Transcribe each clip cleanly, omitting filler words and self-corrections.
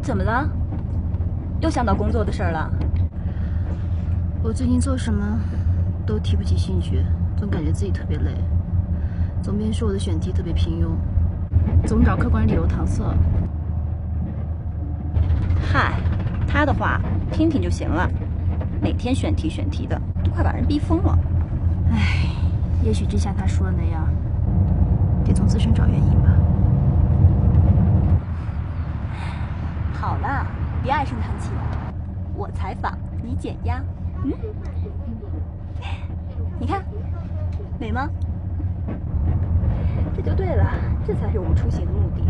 怎么了？又想到工作的事儿了？我最近做什么都提不起兴趣，总感觉自己特别累。总编说我的选题特别平庸，总找客观理由搪塞。嗨，他的话听听就行了，每天选题的，都快把人逼疯了。唉，也许真像他说的那样，得从自身找原因吧。好了，别唉声叹气了。我采访，你减压。你看，美吗？这就对了，这才是我们出行的目的。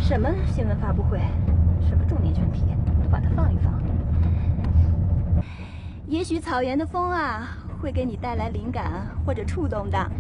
什么新闻发布会，什么重点选题，都把它放一放。也许草原的风啊，会给你带来灵感或者触动的。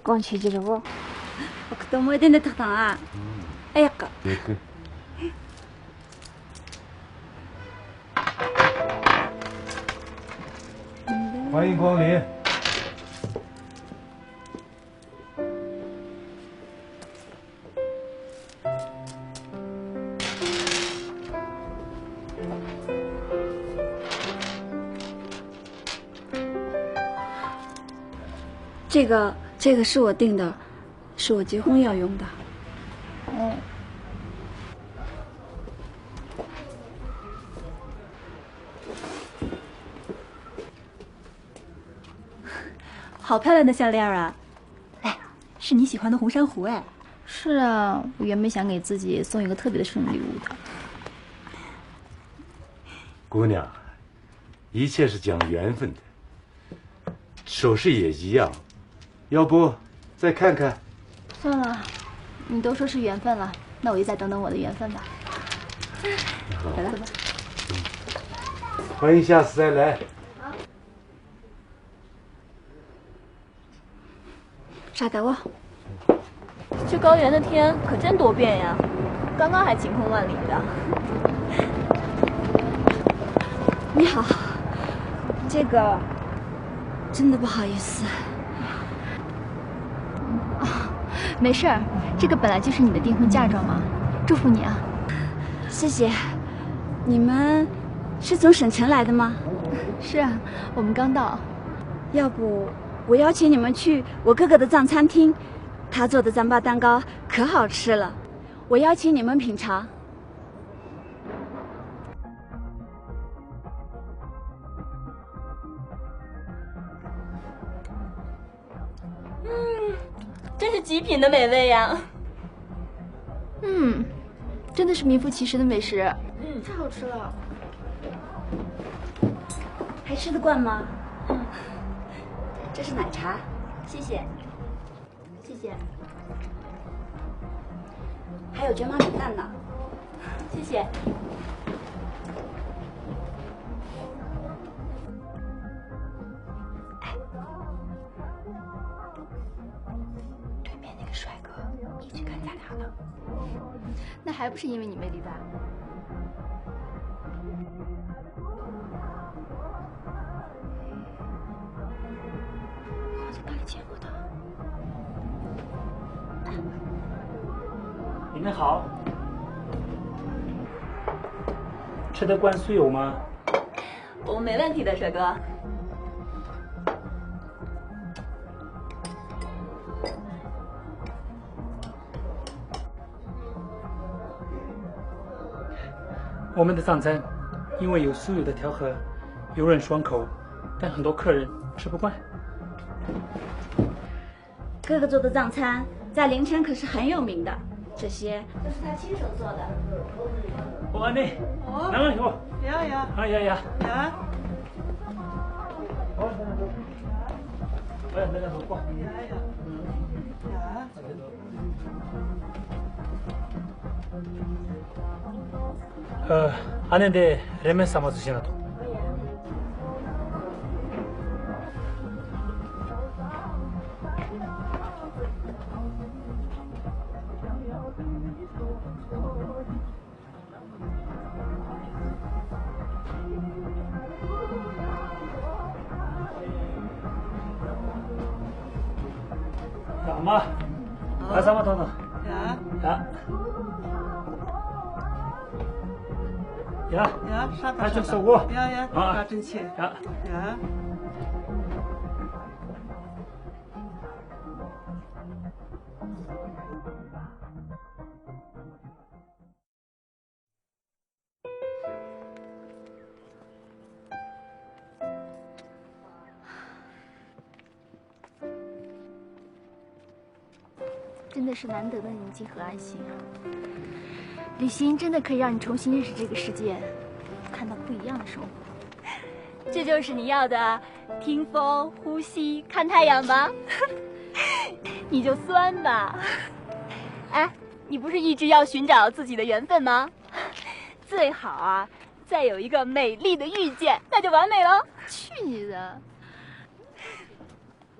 光去这个我。僕思い出んでたな。哎呀个。欢迎光临。这个是我订的，是我结婚要用的。好漂亮的项链啊！哎，是你喜欢的红珊瑚哎。是啊，我原本想给自己送一个特别的生日礼物的。姑娘，一切是讲缘分的，首饰也一样。要不再看看？算了，你都说是缘分了，那我就再等等我的缘分吧。来了，欢迎下次再来。傻呆我，去高原的天可真多变呀，刚刚还晴空万里的。你好，这个真的不好意思。没事儿，这个本来就是你的订婚嫁妆嘛，祝福你啊！谢谢。你们是从省城来的吗？是啊，我们刚到。要不我邀请你们去我哥哥的藏餐厅，他做的糌粑蛋糕可好吃了，我邀请你们品尝。真是极品的美味呀。真的是名副其实的美食。太好吃了。还吃得惯吗？这是奶茶，谢谢。谢谢。还有卷毛米饭呢，谢谢。对面那个帅哥一直看咱俩呢。那还不是因为你魅力大？好像哪里见过他。你们好，吃得惯酥油吗？我们没问题的，帅哥。我们的藏餐因为有酥油的调和，油润爽口，但很多客人吃不惯。哥哥做的藏餐在凌晨可是很有名的，这些都是他亲手做的。我呢？哪个有？呀呀哎呀呀！呀！我也没那么过。안에인데 레몬 삶아 주시나 또. 자, 엄마. 나 삶아 더 넣어. 야, 야. 야, 야,沙还巴真收过呀呀，啊把真切呀，呀。真的是难得的宁静和安心啊！旅行真的可以让你重新认识这个世界，看到不一样的生活。这就是你要的，听风、呼吸、看太阳吧。你就酸吧。哎，你不是一直要寻找自己的缘分吗？最好啊，再有一个美丽的遇见，那就完美了。去你的！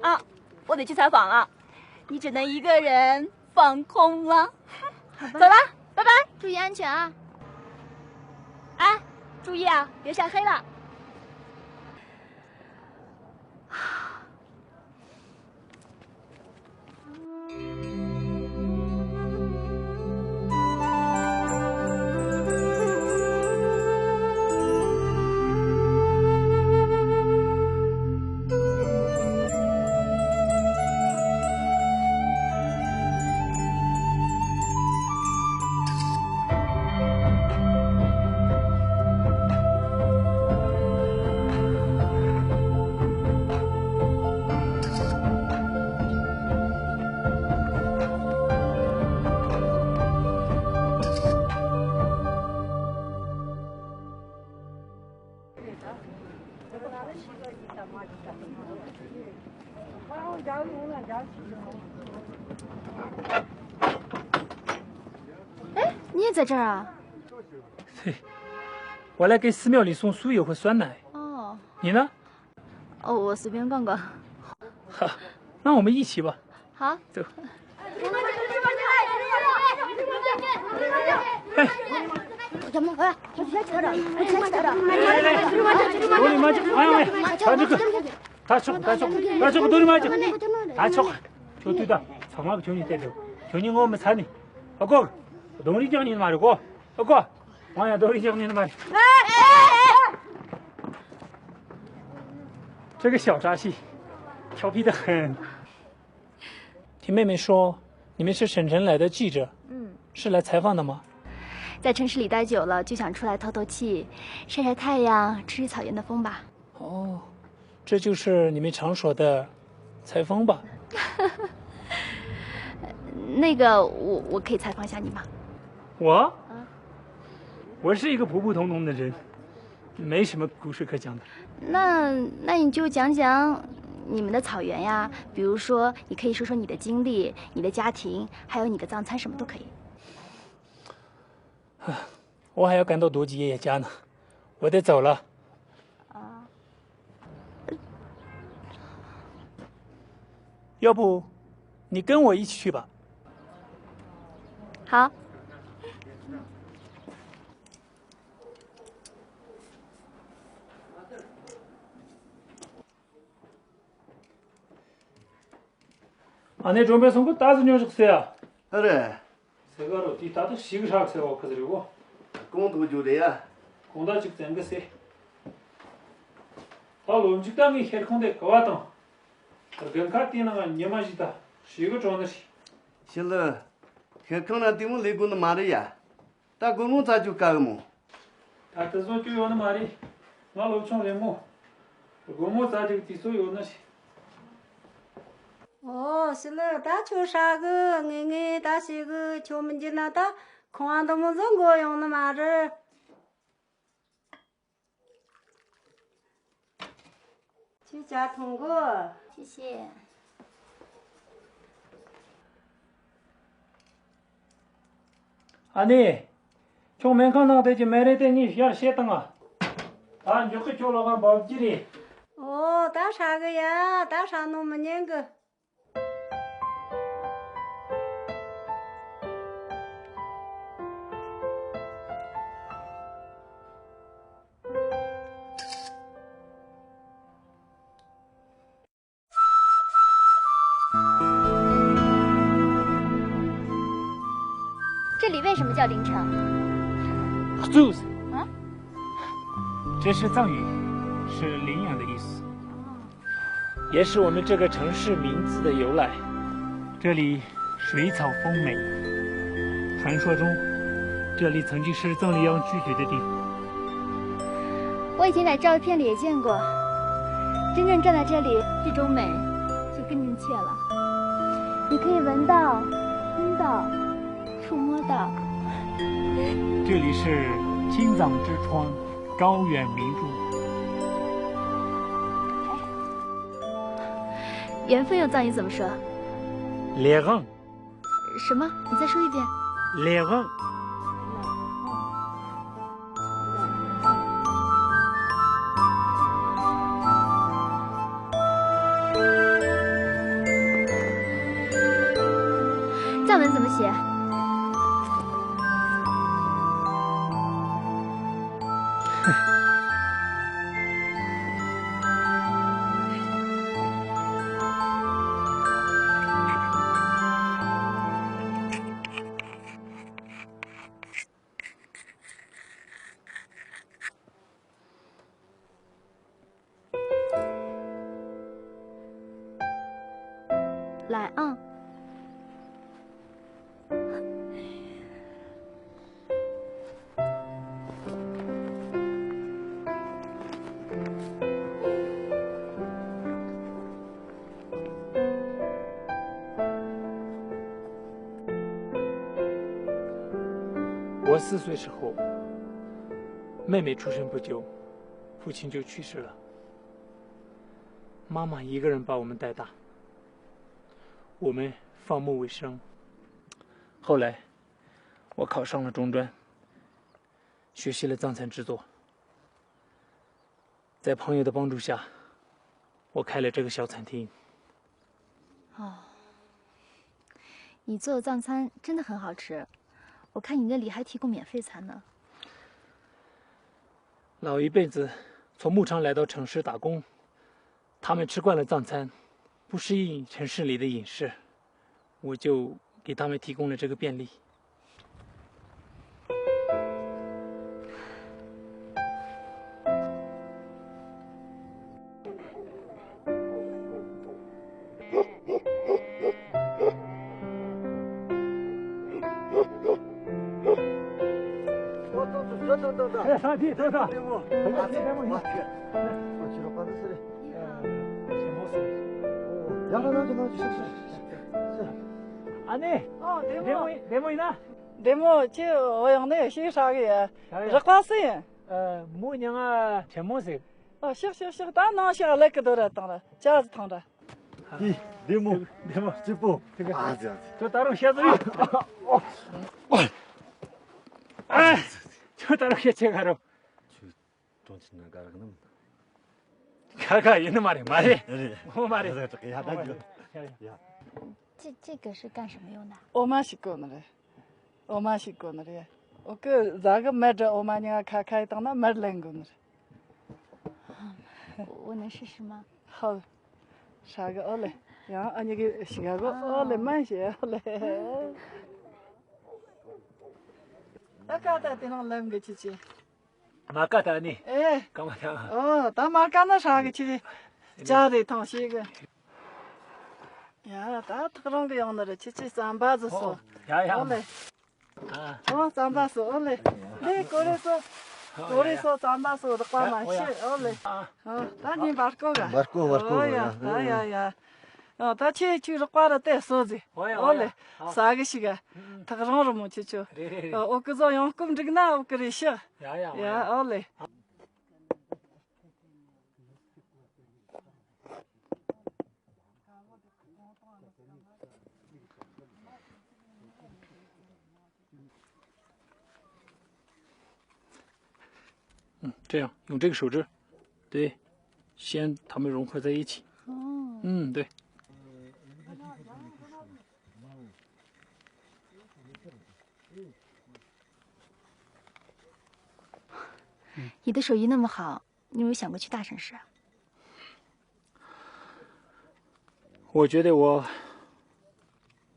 啊，我得去采访了，你只能一个人放空了。走了，拜拜，注意安全啊！哎，注意啊，别晒黑了。哎，你也在这儿啊？对，我来给寺庙里送酥油和酸奶。哦，你呢？哦，我随便逛逛。哈，那我们一起吧。好，走。哎，咱们来，我先chờ着，我先chờ着。돌이 맞아. 아유, 다쳐, 돌이 맞아. 다쳐. 저기다 상하고 전이 때려. 전이 오면 사니. 어거, 놀이 전이 말고. 어거, 와야 놀이 전이 말. 这个小扎戏，调皮得很。听妹妹说，你们是省城来的记者，是来采访的吗？在城市里待久了，就想出来透透气，晒晒太阳，吹吹草原的风吧。哦，这就是你们常说的采风吧？那个我可以采访一下你吗？我？我是一个普普通通的人，没什么故事可讲的。那你就讲讲你们的草原呀，比如说你可以说说你的经历、你的家庭，还有你的藏餐，什么都可以。我还要赶到多吉爷爷家呢，我得走了。要不你跟我一起去吧。好。아내 좀 배송 거 따서 녀석세야. 그래. 세가로 뒤 따도 시그삭 세워 그들이고. 공도 주래야. 공다 직전 것세. 다 음식당이 헬콘데 거왔던. 그건가 뛰는 건 녀마지다. 시그 좋은시. 실로 헬콘나 뛰면 레고는 말이야. 다 공무 자주 가고. 다 뜻은 교요는 말이. 나 엄청 레모. 공무 자주 뛰소 요는시. 是了，大秋啥个，大些个，敲门进来大，看到么人过用的嘛子。去家通过，谢谢。아니, 좀 맨간나 되지 매래더니 야 세당아. 아, 이렇게 졸라간 밥질이. 打啥个呀？打啥那么年个？ 这里为什么叫临城？就是。啊？这是藏语，是领养的意思，也是我们这个城市名字的由来。这里水草丰美，传说中，这里曾经是藏羚羊聚居的地方。我以前在照片里也见过，真正站在这里，这种美就更真切了。你可以闻到、听到、触摸到。这里是青藏之窗，高远明珠。缘分用藏语怎么说？猎人。什么？你再说一遍。猎人。藏文怎么写？来啊！我4岁时候，妹妹出生不久，父亲就去世了。妈妈一个人把我们带大，我们放牧为生。后来，我考上了中专，学习了藏餐制作。在朋友的帮助下，我开了这个小餐厅。哦，你做的藏餐真的很好吃。我看你那里还提供免费餐呢。老一辈子从牧场来到城市打工，他们吃惯了藏餐，不适应城市里的饮食，我就给他们提供了这个便利。哎，上地，坐上。我去，了，办的事的。阿内，哦，雷木呢？对么？就我用那些啥个呀？热瓜水。母娘啊，全木色。哦，行，打拿下来个多了，当了，架子躺着。雷木，这不，这个啊，这样子。这打入鞋子里。哎，这打入鞋子가로。 돈 치는 가라 그놈. 가가 있는 말이. 뭐 말이. 这个是干什么用的？我妈洗过呢嘞，我个咋个买着我妈娘开当那买两个呢？我能试试吗？好，啥个好嘞？呀，俺那个洗个好嘞，慢些好嘞。那刚才地方来个姐姐。 마카다 아니. 예. 까마다. 다 마카나 사게 치. 자리 통시게. 야, 다 그런 거 영어를 치치 삼바즈서. 야야. 올래. 아. 삼바스 올래. 네, 그래서 삼바스 덕바만 시 올래. 다니 바르코가. 바르코. 야. 다 치치로 과를 때 소지. 올래. 사게시가. 다 그런 거 못 치죠. 그저 용금 지나 그러셔. 야, 올래. 这样用这个手指，对，先它们融合在一起。对。 你的手艺那么好，你有没有想过去大城市啊？我觉得我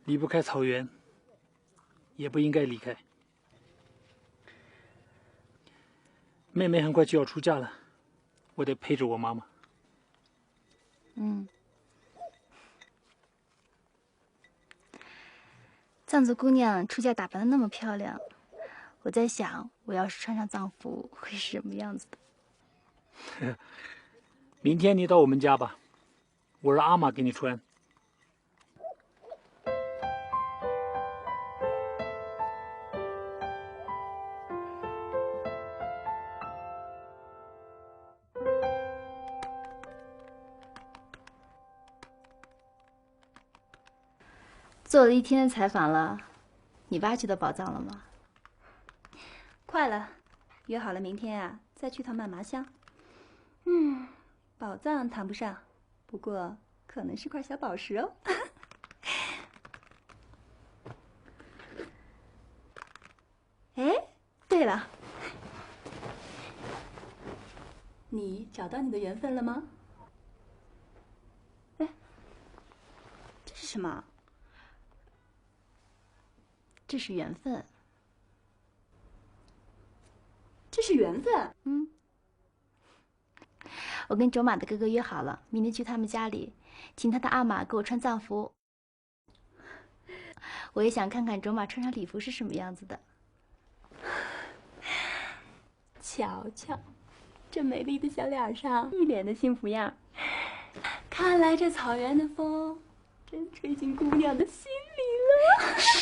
离不开草原，也不应该离开。妹妹很快就要出嫁了，我得陪着我妈妈。藏族姑娘出嫁打扮的那么漂亮。 我在想，我要是穿上藏服会是什么样子的？明天你到我们家吧，我让阿玛给你穿。做了一天的采访了，你挖掘到宝藏了吗？ 快了，约好了明天啊，再去趟曼麻乡。宝藏谈不上，不过可能是块小宝石哦。哎，对了，你找到你的缘分了吗？哎，这是什么？这是缘分。 这是缘分。我跟卓玛的哥哥约好了，明天去他们家里，请他的阿玛给我穿藏服。我也想看看卓玛穿上礼服是什么样子的。瞧瞧，这美丽的小脸上一脸的幸福样，看来这草原的风真吹进姑娘的心里了。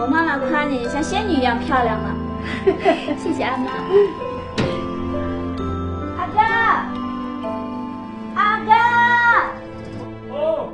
我妈妈看你像仙女一样漂亮呢。谢谢阿妈。阿哥，阿哥。哦。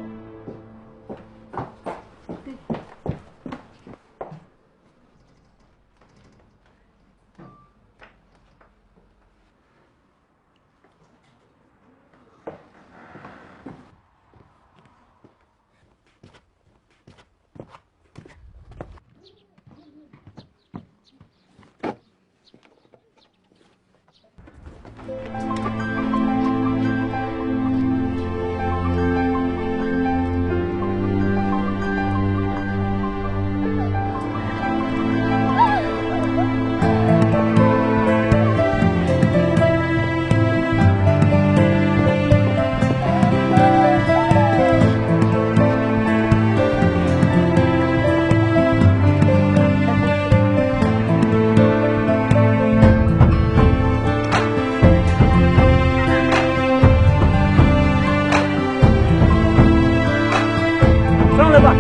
上来吧。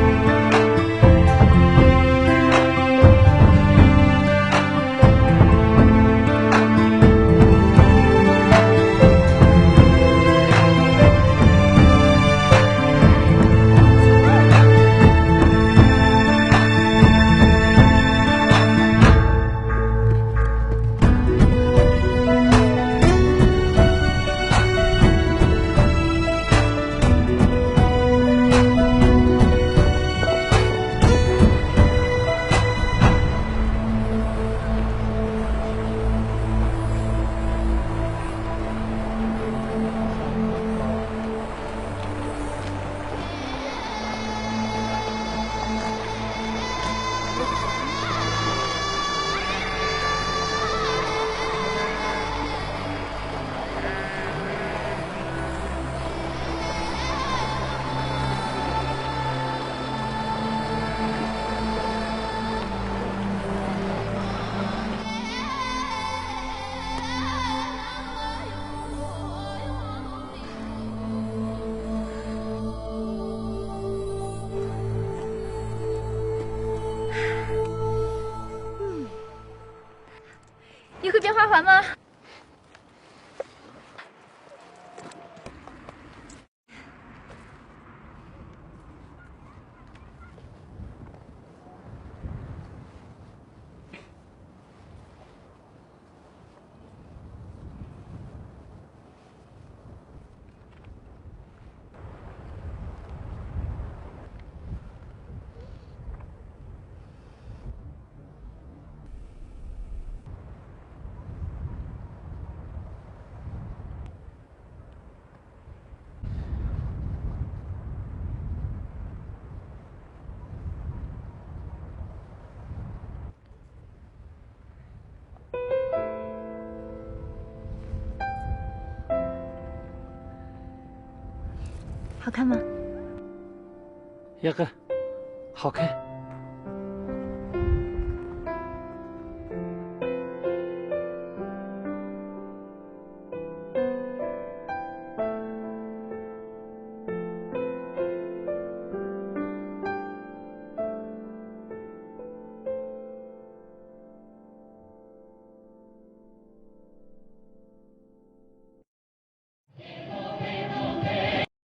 你会编花环吗？好看吗？雅哥，好看。